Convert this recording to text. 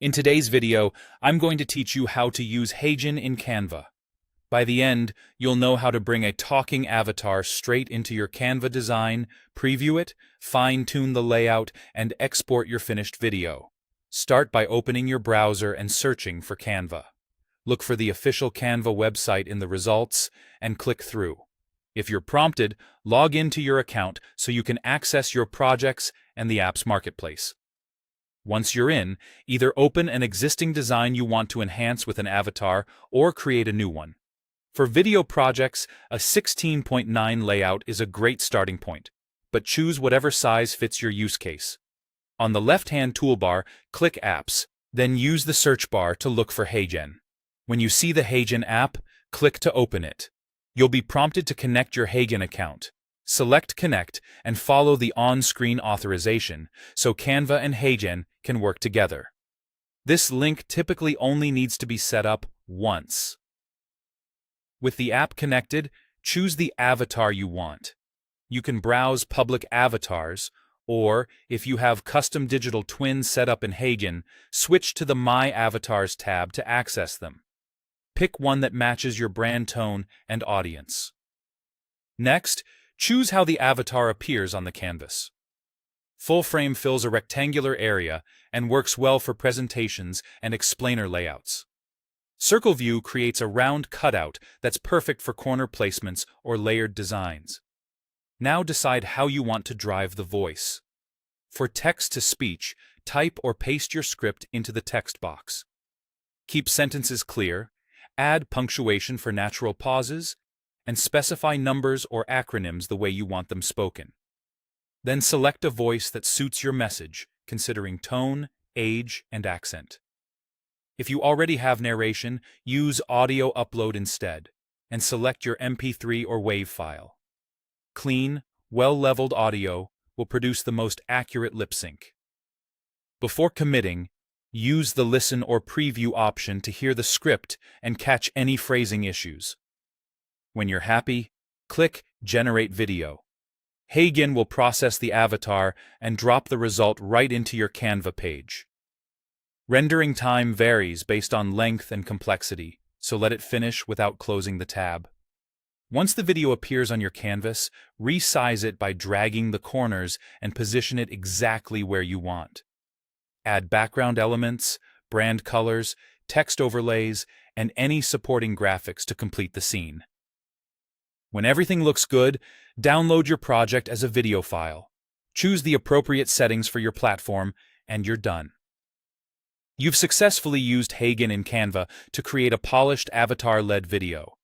In today's video, I'm going to teach you how to use Heygen in Canva. By the end, you'll know how to bring a talking avatar straight into your Canva design, preview it, fine-tune the layout, and export your finished video. Start by opening your browser and searching for Canva. Look for the official Canva website in the results and click through. If you're prompted, log into your account so you can access your projects and the app's marketplace. Once you're in, either open an existing design you want to enhance with an avatar or create a new one. For video projects, a 16:9 layout is a great starting point, but choose whatever size fits your use case. On the left-hand toolbar, click Apps, then use the search bar to look for Heygen. When you see the Heygen app, click to open it. You'll be prompted to connect your Heygen account. Select Connect and follow the on-screen authorization so Canva and Heygen can work together. This link typically only needs to be set up once. With the app connected, choose the avatar you want. You can browse public avatars, or, if you have custom digital twins set up in Heygen, switch to the My Avatars tab to access them. Pick one that matches your brand tone and audience. Next, choose how the avatar appears on the canvas. Full frame fills a rectangular area and works well for presentations and explainer layouts. Circle view creates a round cutout that's perfect for corner placements or layered designs. Now decide how you want to drive the voice. For text-to-speech, type or paste your script into the text box. Keep sentences clear, add punctuation for natural pauses, and specify numbers or acronyms the way you want them spoken. Then select a voice that suits your message, considering tone, age, and accent. If you already have narration, use audio upload instead, and select your MP3 or WAV file. Clean, well-leveled audio will produce the most accurate lip sync. Before committing, use the listen or preview option to hear the script and catch any phrasing issues. When you're happy, click Generate Video. Heygen will process the avatar and drop the result right into your Canva page. Rendering time varies based on length and complexity, so let it finish without closing the tab. Once the video appears on your canvas, resize it by dragging the corners and position it exactly where you want. Add background elements, brand colors, text overlays, and any supporting graphics to complete the scene. When everything looks good, download your project as a video file. Choose the appropriate settings for your platform, and you're done. You've successfully used Heygen in Canva to create a polished avatar-led video.